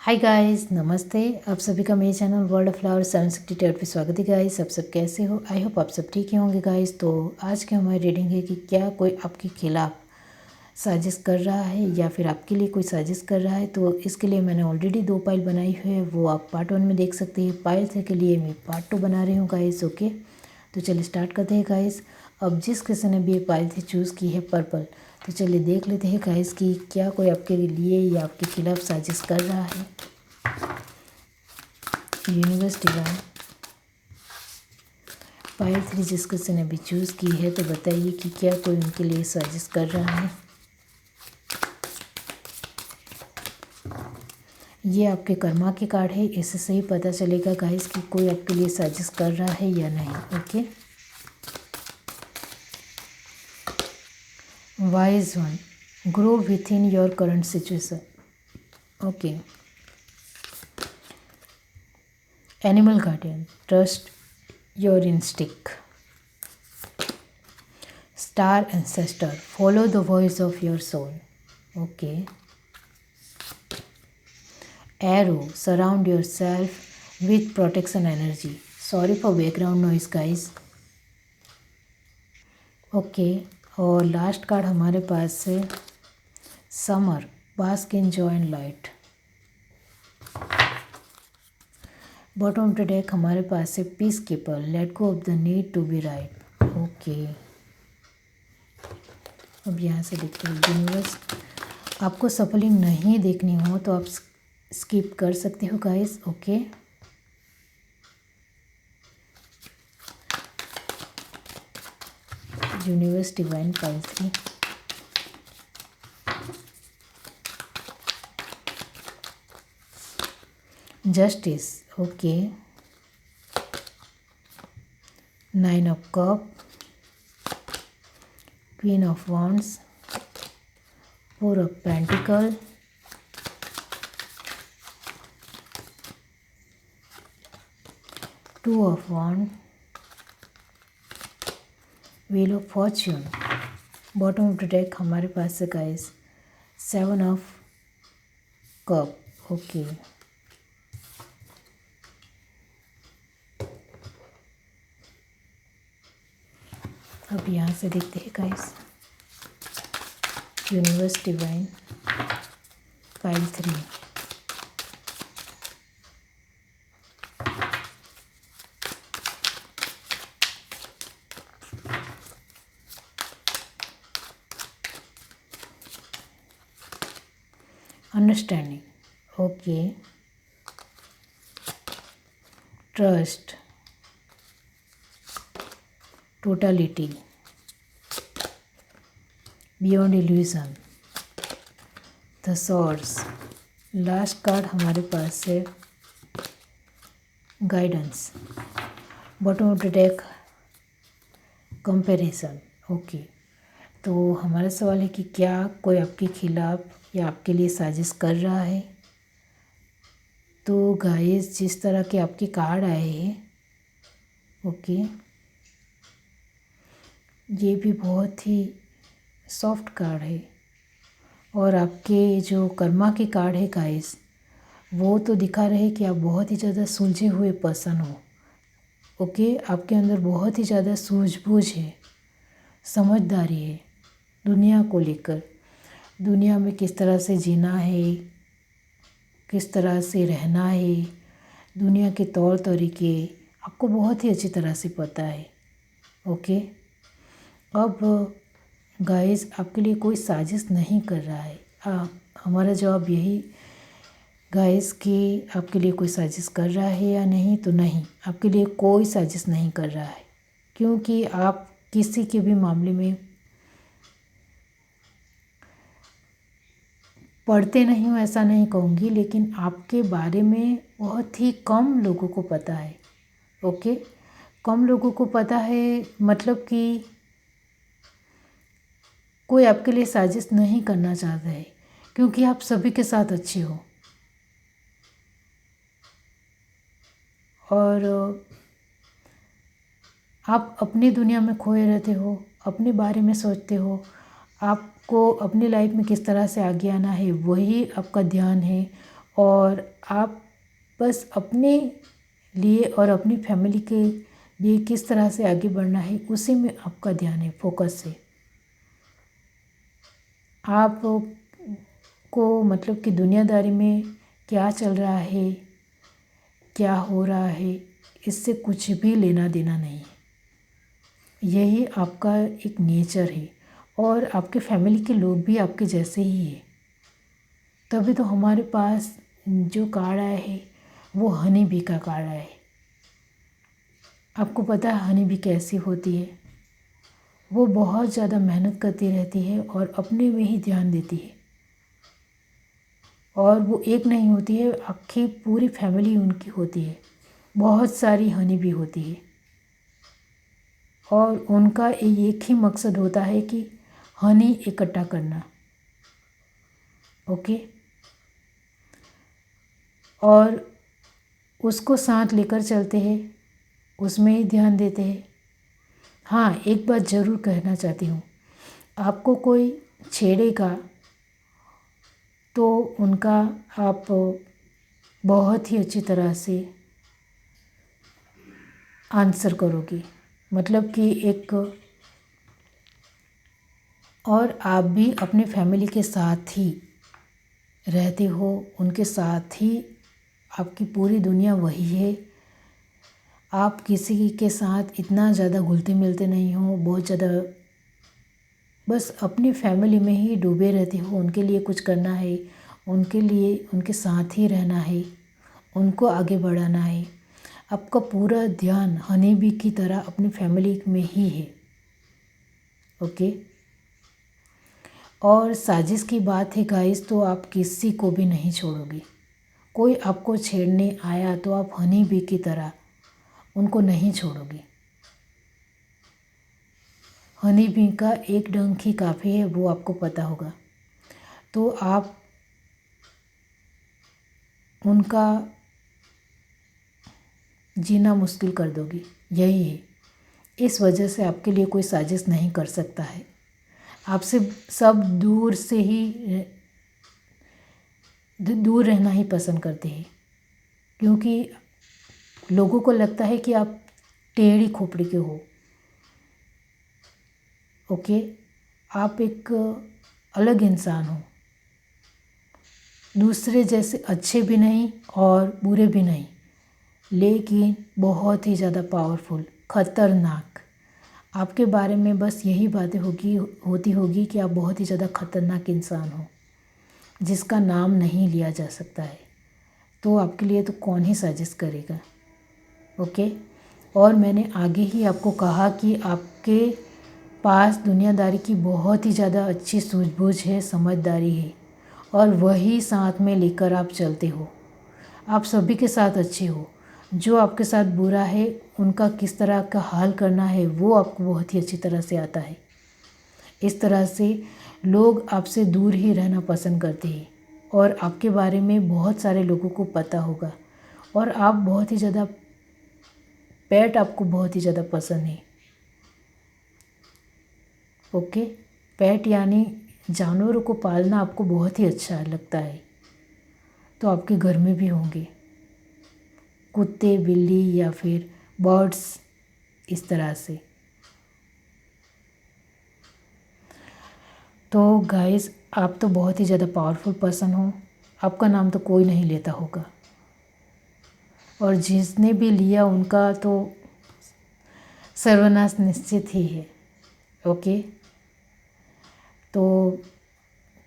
Hi guys, नमस्ते। आप सभी का मेरे चैनल वर्ल्ड ऑफ फ्लावर 768 पे स्वागत है गाइस। आप सब कैसे हो? आई होप आप सब ठीक ही होंगे गाइस। तो आज की हमारी रीडिंग है कि क्या कोई आपके खिलाफ साजिश कर रहा है या फिर आपके लिए कोई साजिश कर रहा है। तो इसके लिए मैंने ऑलरेडी 2 पाइल बनाई हुई है, वो आप पार्ट 1 में देख सकते हैं। पाइल 3 के लिए मैं पार्ट 2 बना रही हूँ गाइस। ओके, तो चलिए स्टार्ट करते हैं गाइस। अब जिस किसी ने भी ये पाइल 3 चूज़ की है पर्पल, तो चलिए देख लेते हैं गाइस कि क्या कोई आपके लिए या आपके खिलाफ साजिश कर रहा है। यूनिवर्स डिवाइन पाइल 3 जिस किसी ने भी चूज़ की है, तो बताइए कि क्या कोई उनके लिए साजिश कर रहा है। ये आपके कर्मा के कार्ड है, इससे सही पता चलेगा गाइस कि कोई आपके लिए साजिश कर रहा है या नहीं। Okay, wise one, grow within your current situation. Okay, animal guardian, trust your instinct. Star ancestor, follow the voice of your soul. Okay, arrow, surround yourself with protection energy. Sorry for background noise guys. Okay, और last card हमारे पास है summer, bask in joy and light. Bottom of the deck हमारे पास है peace keeper, let go of the need to be right. Okay, अब यहाँ से देखते हैं यूनिवर्स। आपको सफलिंग नहीं देखनी हो तो आप स्किप कर सकते हो guys. Okay, universe divine pile 3, justice. Okay, 9 of cup, queen of wands, 4 of pentacle, 2 of wand, wheel of fortune. Bottom of the deck हमारे पास है गाइस 7 ऑफ कप। ओके, अब यहाँ से देखते हैं guys universe divine pile 3, understanding. Okay, trust, totality, beyond illusion, the swords. Last card हमारे पास है guidance. Bottom of the deck comparison. Okay, तो हमारा सवाल है कि क्या कोई आपके खिलाफ या आपके लिए साजिश कर रहा है। तो गाइस, जिस तरह के आपके कार्ड आए हैं, ओके, ये भी बहुत ही सॉफ्ट कार्ड है। और आपके जो कर्मा के कार्ड है गाइस, वो तो दिखा रहे कि आप बहुत ही ज़्यादा सुलझे हुए पर्सन हो। ओके, आपके अंदर बहुत ही ज़्यादा सूझबूझ है, समझदारी है दुनिया को लेकर। दुनिया में किस तरह से जीना है, किस तरह से रहना है, दुनिया के तौर तरीके आपको बहुत ही अच्छी तरह से पता है। ओके, अब गाइस, आपके लिए कोई साजिश नहीं कर रहा है। हमारा जवाब यही गाइस कि आपके लिए कोई साजिश कर रहा है या नहीं, तो नहीं, आपके लिए कोई साजिश नहीं कर रहा है। क्योंकि आप किसी के भी मामले में पढ़ते नहीं हो ऐसा नहीं कहूँगी, लेकिन आपके बारे में बहुत ही कम लोगों को पता है। ओके, कम लोगों को पता है, मतलब कि कोई आपके लिए साजिश नहीं करना चाहता है, क्योंकि आप सभी के साथ अच्छे हो और आप अपनी दुनिया में खोए रहते हो, अपने बारे में सोचते हो। आपको अपनी लाइफ में किस तरह से आगे आना है वही आपका ध्यान है। और आप बस अपने लिए और अपनी फैमिली के लिए किस तरह से आगे बढ़ना है उसी में आपका ध्यान है, फोकस है। आप को मतलब कि दुनियादारी में क्या चल रहा है, क्या हो रहा है, इससे कुछ भी लेना देना नहीं है। यही आपका एक नेचर है और आपके फैमिली के लोग भी आपके जैसे ही है। तभी तो हमारे पास जो कार्ड आया है वो हनी बी का कार्ड आया है। आपको पता है हनी बी कैसी होती है? वो बहुत ज़्यादा मेहनत करती रहती है और अपने में ही ध्यान देती है। और वो एक नहीं होती है, आखिर पूरी फैमिली उनकी होती है। बहुत सारी हनी बी होती है और उनका एक ही मकसद होता है कि हनी इकट्ठा करना। ओके, और उसको साथ लेकर चलते हैं, उसमें ही ध्यान देते हैं। हाँ, एक बात ज़रूर कहना चाहती हूँ, आपको कोई छेड़ेगा तो उनका आप बहुत ही अच्छी तरह से आंसर करोगी। मतलब कि एक, और आप भी अपने फैमिली के साथ ही रहते हो, उनके साथ ही आपकी पूरी दुनिया वही है। आप किसी के साथ इतना ज़्यादा घुलते मिलते नहीं हो, बहुत ज़्यादा बस अपनी फैमिली में ही डूबे रहते हो। उनके लिए कुछ करना है, उनके लिए उनके साथ ही रहना है, उनको आगे बढ़ाना है। आपका पूरा ध्यान हनी बी की तरह अपनी फैमिली में ही है। ओके, और साजिश की बात है गाइस, तो आप किसी को भी नहीं छोड़ोगे। कोई आपको छेड़ने आया तो आप हनी बी की तरह उनको नहीं छोड़ोगे। हनी बी का एक डंक ही काफ़ी है, वो आपको पता होगा। तो आप उनका जीना मुश्किल कर दोगी, यही है। इस वजह से आपके लिए कोई साजिश नहीं कर सकता है। आपसे सब दूर से ही दूर रहना ही पसंद करते हैं, क्योंकि लोगों को लगता है कि आप टेढ़ी खोपड़ी के हो। ओके, आप एक अलग इंसान हो, दूसरे जैसे अच्छे भी नहीं और बुरे भी नहीं, लेकिन बहुत ही ज़्यादा पावरफुल, खतरनाक। आपके बारे में बस यही बातें होती होगी कि आप बहुत ही ज़्यादा खतरनाक इंसान हो, जिसका नाम नहीं लिया जा सकता है। तो आपके लिए तो कौन ही साजिश करेगा। ओके, और मैंने आगे ही आपको कहा कि आपके पास दुनियादारी की बहुत ही ज़्यादा अच्छी सूझबूझ है, समझदारी है, और वही साथ में लेकर आप चलते हो। आप सभी के साथ अच्छे हो। जो आपके साथ बुरा है उनका किस तरह का हाल करना है वो आपको बहुत ही अच्छी तरह से आता है। इस तरह से लोग आपसे दूर ही रहना पसंद करते हैं और आपके बारे में बहुत सारे लोगों को पता होगा। और आप बहुत ही ज़्यादा, पेट आपको बहुत ही ज़्यादा पसंद है। ओके, पेट यानी जानवरों को पालना आपको बहुत ही अच्छा लगता है। तो आपके घर में भी होंगे कुत्ते, बिल्ली या फिर बर्ड्स, इस तरह से। तो गाइस, आप तो बहुत ही ज़्यादा पावरफुल पर्सन हो। आपका नाम तो कोई नहीं लेता होगा, और जिसने भी लिया उनका तो सर्वनाश निश्चित ही है। ओके, तो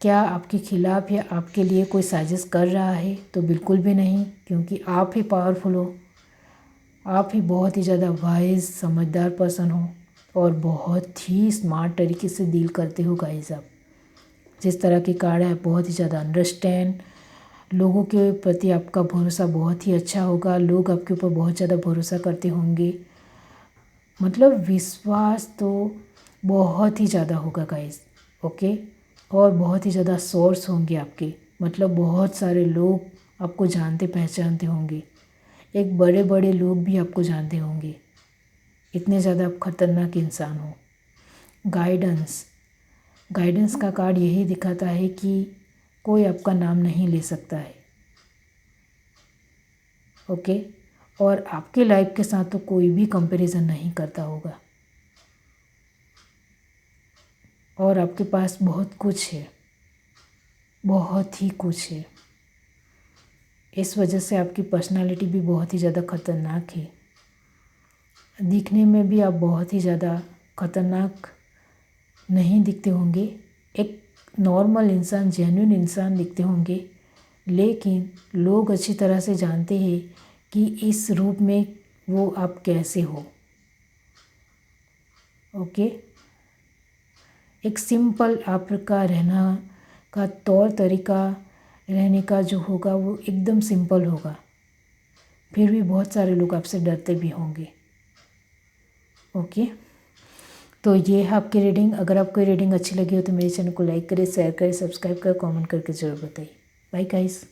क्या आपके खिलाफ़ या आपके लिए कोई साजिश कर रहा है? तो बिल्कुल भी नहीं, क्योंकि आप ही पावरफुल हो। आप ही बहुत ही ज़्यादा वाइज, समझदार पर्सन हो और बहुत ही स्मार्ट तरीके से डील करते हो गाइस। आप जिस तरह की कार्ड है, बहुत ही ज़्यादा अंडरस्टैंड, लोगों के प्रति आपका भरोसा बहुत ही अच्छा होगा। लोग आपके ऊपर बहुत ज़्यादा भरोसा करते होंगे, मतलब विश्वास तो बहुत ही ज़्यादा होगा गाइस। ओके, और बहुत ही ज़्यादा सोर्स होंगे आपके, मतलब बहुत सारे लोग आपको जानते पहचानते होंगे। एक बड़े बड़े लोग भी आपको जानते होंगे, इतने ज़्यादा आप खतरनाक इंसान हो। गाइडेंस, गाइडेंस का कार्ड यही दिखाता है कि कोई आपका नाम नहीं ले सकता है। ओके। और आपके लाइफ के साथ तो कोई भी कंपैरिजन नहीं करता होगा, और आपके पास बहुत कुछ है, बहुत ही कुछ है। इस वजह से आपकी पर्सनालिटी भी बहुत ही ज़्यादा ख़तरनाक है। दिखने में भी आप बहुत ही ज़्यादा ख़तरनाक नहीं दिखते होंगे, एक नॉर्मल इंसान, जेन्युइन इंसान दिखते होंगे, लेकिन लोग अच्छी तरह से जानते हैं कि इस रूप में वो आप कैसे हो। ओके। एक सिंपल आपका रहना का तौर तरीका, रहने का जो होगा वो एकदम सिंपल होगा, फिर भी बहुत सारे लोग आपसे डरते भी होंगे। ओके। तो ये है आपकी रीडिंग। अगर आपको ये रीडिंग अच्छी लगी हो तो मेरे चैनल को लाइक करें, शेयर करें, सब्सक्राइब करें, कमेंट करके ज़रूर बताइए। Bye guys.